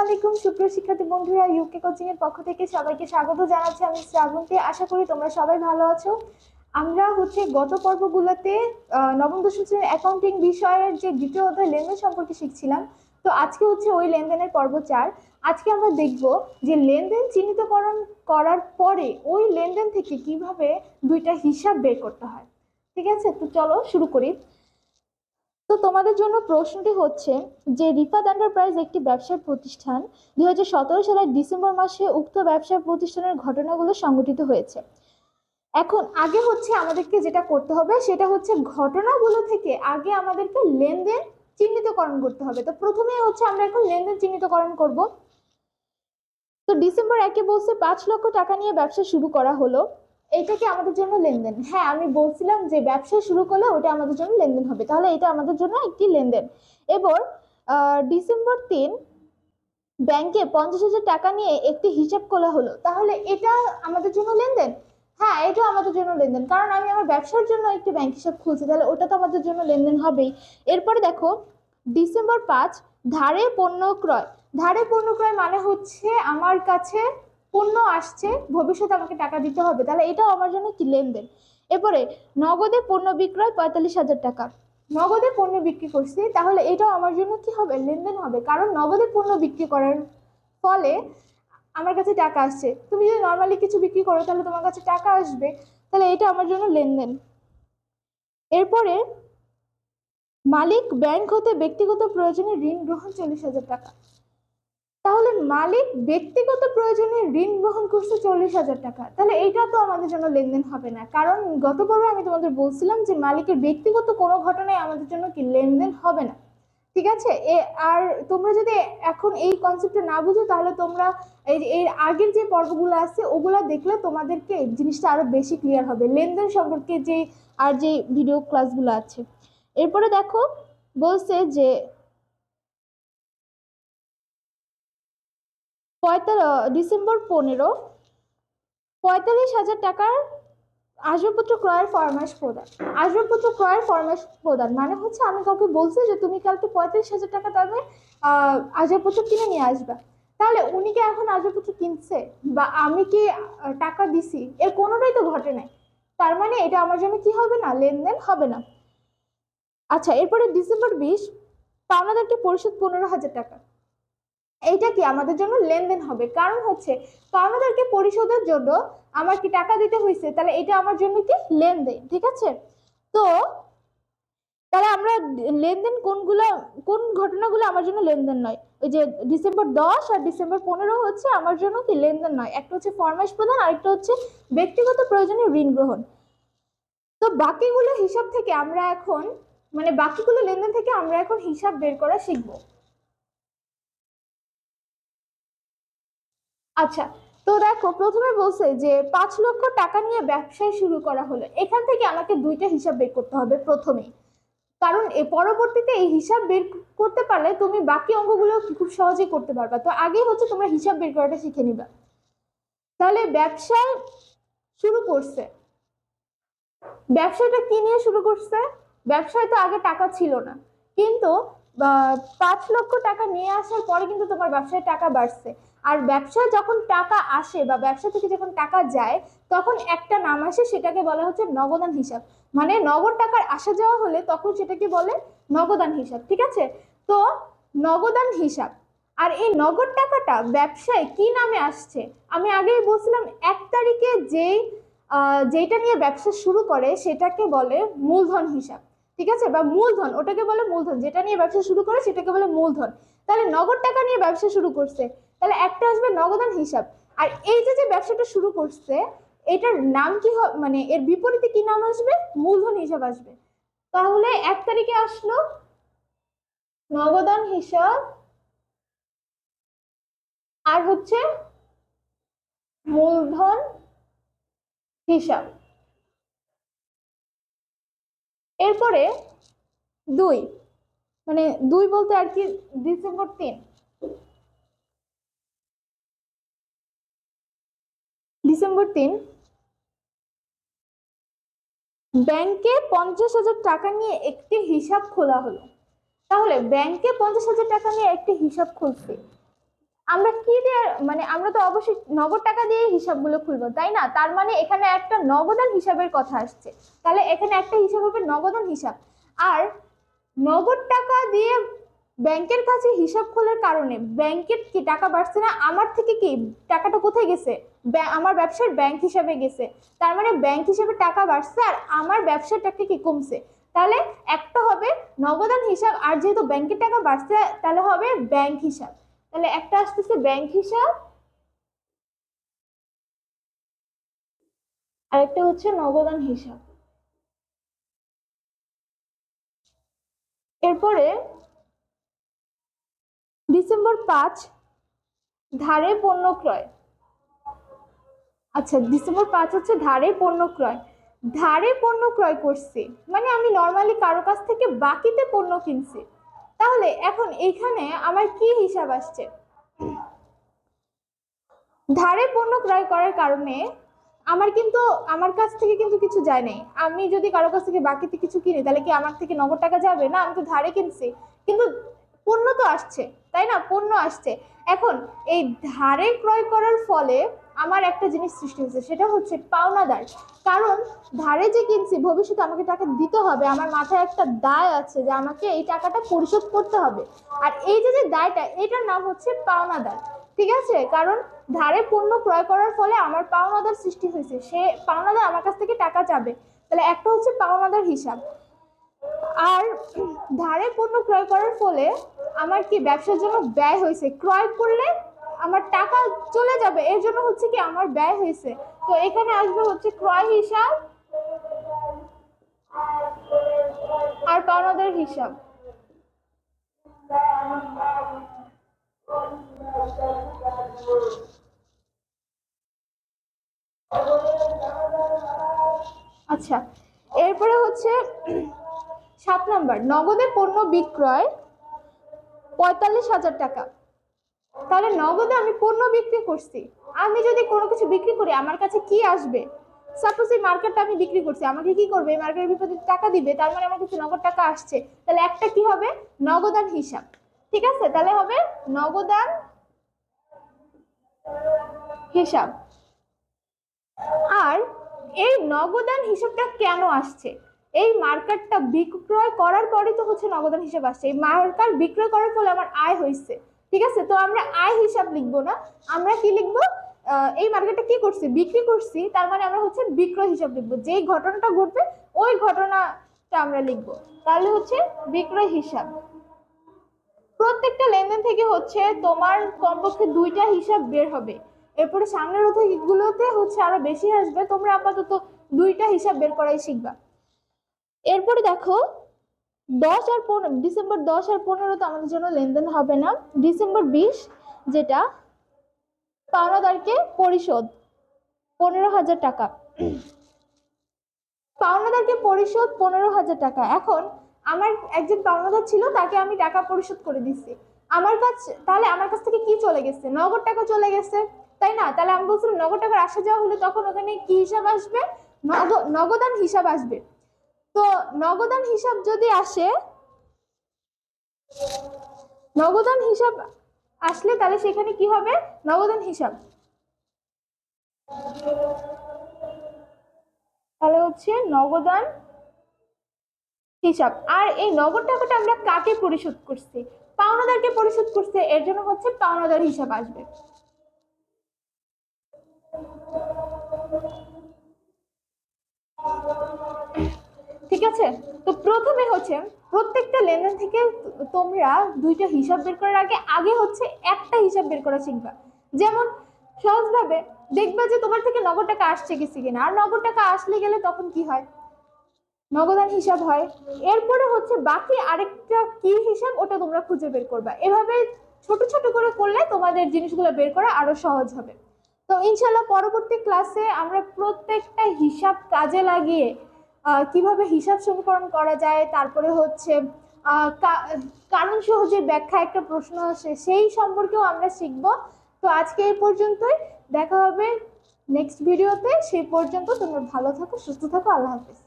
আলাইকুম সুপ্রিয় শিক্ষার্থী বন্ধুরা, ইউকে কোচিং এর পক্ষ থেকে সবাইকে স্বাগত জানাচ্ছি। আমি শ্রাবন্তী। আশা করি তোমরা সবাই ভালো আছো। আমরা গত পর্বগুলোতে নবম দশম শ্রেণীর অ্যাকাউন্টিং বিষয়ের যে দ্বিতীয় অধ্যায় লেনদেন সম্পর্কে শিখছিলাম। তো আজকে ওই লেনদেনের পর্ব 4। আজকে আমরা দেখব যে লেনদেন চিহ্নিতকরণ করার পরে ওই লেনদেন থেকে কিভাবে দুইটা হিসাব বের করতে হয়। ঠিক আছে, তো চলো শুরু করি। তো তোমাদের জন্য প্রশ্নটি হচ্ছে যে রিফাত এন্টারপ্রাইজ একটি ব্যবসায় প্রতিষ্ঠান। 2017 সালের ডিসেম্বর মাসে উক্ত ব্যবসায় প্রতিষ্ঠানের ঘটনাগুলো সংঘটিত হয়েছে। এখন আগে আমাদেরকে যেটা করতে হবে সেটা হচ্ছে ঘটনাগুলো থেকে আগে আমাদেরকে লেনদেন চিহ্নিতকরণ করতে হবে। তো প্রথমে আমরা এখন লেনদেন চিহ্নিতকরণ করব। তো ডিসেম্বর 1 বলছে 5 লক্ষ টাকা নিয়ে ব্যবসা শুরু করা হলো। এটা কি আমাদের জন্য লেনদেন? হ্যাঁ, আমি বলছিলাম যে ব্যবসা শুরু করলে ওটা আমাদের জন্য লেনদেন হবে, তাহলে এটা আমাদের জন্য একটি লেনদেন। এবার ডিসেম্বর 3 ব্যাংকে 50,000 টাকা নিয়ে একটি হিসাব খোলা হলো, তাহলে এটা আমাদের জন্য লেনদেন। হ্যাঁ, এটা আমাদের জন্য লেনদেন, কারণ আমি আমার ব্যবসার জন্য একটি ব্যাংক হিসাব খুলছি, তাহলে ওটা তো আমাদের জন্য লেনদেন হবেই। এরপরে দেখো ডিসেম্বর 5 ধারে পণ্য ক্রয়। ধারে পণ্য ক্রয় মানে হচ্ছে আমার কাছে পণ্য আসছে, ভবিষ্যতে আমাকে টাকা দিতে হবে, তাহলে এটাও আমার জন্য কি লেনদেন। এরপরে নগদে পণ্য বিক্রয় 45,000 টাকা। নগদে পণ্য বিক্রি করছি, তাহলে এটাও আমার জন্য কি হবে? লেনদেন হবে, কারণ নগদে পণ্য বিক্রি করার ফলে আমার কাছে টাকা আসছে। তুমি যদি নর্মালি কিছু বিক্রি করো তাহলে তোমার কাছে টাকা আসবে, তাহলে এটা আমার জন্য লেনদেন। এরপরে মালিক ব্যাংক হতে ব্যক্তিগত প্রয়োজনে ঋণ গ্রহণ 40,000 টাকা। তাহলে মালিক ব্যক্তিগত প্রয়োজনে ঋণ গ্রহণ করছে 40,000 টাকা, তাহলে এইটা তো আমাদের জন্য লেনদেন হবে না, কারণ গত পর্বে আমি তোমাদের বলছিলাম যে মালিকের ব্যক্তিগত কোনো ঘটনায় আমাদের জন্য কি লেনদেন হবে না। ঠিক আছে, আর তোমরা যদি এখন এই কনসেপ্টটা না বুঝো তাহলে তোমরা এর আগের যে পর্বগুলো আছে ওগুলা দেখলে তোমাদেরকে জিনিসটা আরো বেশি ক্লিয়ার হবে লেনদেন সম্পর্কে, যে ভিডিও ক্লাসগুলো আছে। এরপরে দেখো বলছে যে ডিসেম্বর 15 45,000 টাকার আসবাবপত্র ক্রয়ের ফরমাশ প্রদান। আসবাবপত্র ক্রয়ের ফরমাশ প্রদান মানে হচ্ছে আমি কাউকে বলছি যে তুমি কালকে 45,000 টাকা দামে আসবাবপত্র কিনে নিয়ে আসবা, তাহলে উনি কি এখন আসবাবপত্র কিনছে বা আমি কি টাকা দিছি, এর কোনোটাই তো ঘটে নাই, তার মানে এটা আমার জন্য কি হবে না? লেনদেন হবে না। আচ্ছা, এরপরে ডিসেম্বর 20 পাওনাদারকে পরিশোধ 15,000 টাকা। এইটা কি আমাদের জন্য লেনদেন হবে, কারণ পাওনাদারকে পরিশোধের জন্য আমার কি টাকা দিতে হয়েছে, তাহলে এটা আমার জন্য কি? লেনদেন। ঠিক আছে, তো তাহলে আমরা লেনদেন কোন ঘটনাগুলো আমার জন্য লেনদেন নয়? ওই যে ডিসেম্বর 10 আর ডিসেম্বর 15 হচ্ছে আমার জন্য কি লেনদেন নয়। একটা হচ্ছে ফরমাশ প্রদান, আরেকটা হচ্ছে ব্যক্তিগত প্রয়োজনে ঋণ গ্রহণ। তো বাকিগুলো হিসাব থেকে আমরা এখন বাকিগুলো লেনদেন থেকে আমরা এখন হিসাব বের করা শিখবো। আচ্ছা, তো দেখো প্রথমে বলছে যে 5 লক্ষ টাকা নিয়ে ব্যবসায় শুরু করা হলো। এখান থেকে আমাকে দুইটা হিসাব বের করতে হবে প্রথমেই, কারণ পরবর্তীতে এই হিসাব বের করতে পারলে তুমি বাকি অঙ্কগুলো খুব সহজেই করতে পারবা। তো আগেই তোমরা হিসাব বের করাটা শিখে নিবা। তাহলে ব্যবসা শুরু করছে, ব্যবসাটা কি নিয়ে শুরু করছে? ব্যবসায় তো আগে টাকা ছিল না, কিন্তু 5 লক্ষ টাকা নিয়ে আসার পরে কিন্তু তোমার ব্যবসায় টাকা বাড়ছে। আর ব্যবসায় যখন টাকা আসে বা ব্যবসা থেকে যখন টাকা যায় তখন একটা নাম আসে, সেটাকে বলা হচ্ছে নগদান হিসাব। মানে নগদ টাকার আসা যাওয়া হলে তখন সেটাকে বলে নগদান হিসাব। ঠিক আছে, তো নগদান হিসাব। আর এই নগদ টাকাটা ব্যবসায় কি নামে আসছে? আমি আগেই বলছিলাম 1 তারিখে যেটা নিয়ে ব্যবসা শুরু করে সেটাকে বলে মূলধন হিসাব। ঠিক আছে, বা মূলধন, ওটাকে বলে মূলধন। যেটা নিয়ে ব্যবসা শুরু করে সেটাকে বলে মূলধন। তাহলে নগদ টাকা নিয়ে ব্যবসা শুরু করছে, তাহলে একটা আসবে নগদান হিসাব। আর এই যে ব্যবসাটা শুরু করছে এটার নাম কি এর বিপরীতে কি নাম আসবে? মূলধন হিসাব আসবে। তাহলে 1 তারিখে আসলো নগদান হিসাব, আর মূলধন হিসাব। এরপরে 2 2 বলতে আর কি ডিসেম্বর 3 ব্যাংকে 50,000 টাকা নিয়ে একটি হিসাব খোলা হলো। তাহলে ব্যাংকে 50,000 টাকা নিয়ে একটি হিসাব খুলছে, আমরা কি দিয়ে, মানে আমরা তো অবশ্যই নগদ টাকা দিয়ে হিসাবগুলো খুলবো, তাই না? তার মানে এখানে একটা নগদান হিসাবের কথা আসছে। তাহলে এখানে একটা হিসাব হবে নগদান হিসাব। আর নগদ টাকা দিয়ে ব্যাংকের কাছে হিসাব খোলার কারণে ব্যাংকের কি টাকা বাড়ছে না, আমার থেকে কি টাকাটা কোথায় গেছে? আমার ব্যবসার ব্যাংক হিসাবে গেছে। তার মানে ব্যাংক হিসাবে টাকা বাড়ছে আর আমার ব্যবসার টাকা কি কমছে। তাহলে একটা হবে নগদান হিসাব, আর যেহেতু ব্যাংকের টাকা বাড়ছে তাহলে হবে ব্যাংক হিসাব। তাহলে একটা আসতেছে ব্যাংক হিসাব, আর একটা হচ্ছে নগদান হিসাব। এরপরে ডিসেম্বর 5 ধারে পণ্য ক্রয়। আচ্ছা, ডিসেম্বর 5 হচ্ছে ধারে পণ্য ক্রয়। ধারে পণ্য ক্রয় করছি মানে আমি নর্মালি কারো কাছ থেকে বাকিতে পণ্য কিনছি। তাহলে এখন এইখানে আমার কি হিসাব আসছে? ধারে পণ্য ক্রয় করার কারণে আমার কাছ থেকে কিন্তু কিছু যায় নাই। আমি যদি কারো কাছ থেকে বাকিতে কিছু কিনি তাহলে কি আমার থেকে নগদ টাকা যাবে না? আমি তো ধারে কিনছি, কিন্তু পণ্য তো আসছে, তাই না? পণ্য আসছে। এখন এই ধারে ক্রয় করার ফলে আমার একটা জিনিস সৃষ্টি হয়েছে, সেটা হচ্ছে পাওনাদার। কারণ ধারে যে কিনছি ভবিষ্যতে আমাকে টাকা দিতে হবে, আমার মাথায় একটা দায় আছে যে আমাকে এই টাকাটা পরিশোধ করতে হবে। আর এই যে যে দায়টা, এটার নাম হচ্ছে পাওনাদার। ঠিক আছে? কারণ ধারে পণ্য ক্রয় করার ফলে আমার পাওনাদার সৃষ্টি হয়েছে, সে পাওনাদার আমার কাছ থেকে টাকা চাবে। তাহলে একটা হচ্ছে পাওনাদার হিসাব। আর ধারে পণ্য ক্রয় করার ফলে আমার কি ব্যবসার জন্য ব্যয় হয়েছে, ক্রয় করলে আমার টাকা চলে যাবে, এর জন্য হচ্ছে কি আমার ব্যয় হয়েছে। তো এখানে আসবে হচ্ছে ক্রয় হিসাব আর পাওনাদার হিসাব। আচ্ছা, এরপরে হচ্ছে 7 নম্বর, নগদে পণ্য বিক্রয় 45,000 টাকা। তাহলে নগদে আমি পণ্য বিক্রি করছি। আমি যদি কোনো কিছু বিক্রি করি আমার কাছে কি আসবে? সাপোজ এই মার্কেটটা আমি বিক্রি করছি, আমাকে কি করবে? এই মার্কেটের বিপরীতে টাকা দিবে, তার মানে আমার কাছে নগদ টাকা আসছে। তাহলে একটা কি হবে? নগদান হিসাব। ঠিক আছে? তাহলে হবে নগদান হিসাব। আর এই নগদান হিসাবটা কেন আসছে? এই মার্কেটটা বিক্রয় করার পরে তো হচ্ছে নগদান হিসাব আসছে। এই মার্কেট বিক্রয় করার ফলে আমার আয় হয়েছে। ঠিক আছে? তো আমরা আয় হিসাব লিখবো না, আমরা কি লিখবো? এই মার্কেটটা কি করছি? বিক্রি করছি, তার মানে আমরা হচ্ছে বিক্রয় হিসাব লিখবো। যেই ঘটনাটা ঘটবে ওই ঘটনাটা আমরা লিখবো। তাহলে হচ্ছে বিক্রয় হিসাব। প্রত্যেকটা লেনদেন থেকে হচ্ছে তোমার কমপক্ষে 2টা হিসাব বের হবে। এরপরে সামনের গুলোতে হচ্ছে আরো বেশি আসবে, তোমরা আপাতত 2টা হিসাব বের করাই শিখবা। এরপরে দেখো ডিসেম্বর 10 আর 15 তো আমাদের জন্য লেনদেন হবে না। ডিসেম্বর 20 যেটা পাওনাদারকে পরিশোধ 15,000 টাকা। পাওনাদারকে পরিশোধ 15,000 টাকা। এখন আমার একজন পাওনাদার ছিল, তাকে আমি টাকা পরিশোধ করে দিচ্ছি। তাহলে আমার কাছ থেকে কি চলে গেছে? নগদ টাকা চলে গেছে, তাই না? তাহলে আমি বলছিলাম নগদ টাকার আসা যাওয়া হলে তখন ওখানে কি হিসাব আসবে? নগদান হিসাব আসবে। তো নগদান হিসাব যদি আসে, নগদান হিসাব আসলে তাহলে সেখানে কি হবে? নগদান হিসাব। তাহলে হচ্ছে নগদান হিসাব। আর এই নগদ টাকাটা আমরা কাকে পরিশোধ করছি? পাওনাদারকে পরিশোধ করছে, এর জন্য হচ্ছে পাওনাদার হিসাব আসবে। ঠিক আছে? তো প্রথমে হচ্ছে প্রত্যেকটা লেনদেন থেকে তোমরা 2টা হিসাব বের করার আগে হচ্ছে একটা হিসাব বের করা শিখবা। যেমন সহজভাবে দেখবা যে তোমার থেকে নগদ টাকা আসছে গেছে কিনা, আর নগদ টাকা আসলে গেলে তখন কি হয়? নগদান হিসাব হয়। এরপরে হচ্ছে বাকি আরেকটা কি হিসাব, ওটা তোমরা খুঁজে বের করবা। এভাবে ছোট ছোট করে করলে তোমাদের জিনিসগুলো বের করা আরো সহজ হবে। তো ইনশাল্লাহ পরবর্তী ক্লাসে আমরা প্রত্যেকটা হিসাব কাজে লাগিয়ে কিভাবে হিসাব সমীকরণ করা যায়, তারপরে হচ্ছে কারণ সহ যে ব্যাখ্যা একটা প্রশ্ন আসে সেই সম্পর্কেও আমরা শিখব। তো আজকে এই পর্যন্তই, দেখা হবে নেক্সট ভিডিওতে। সেই পর্যন্ত তোমরা ভালো থাকো, সুস্থ থাকো, আল্লাহ হাফেজ।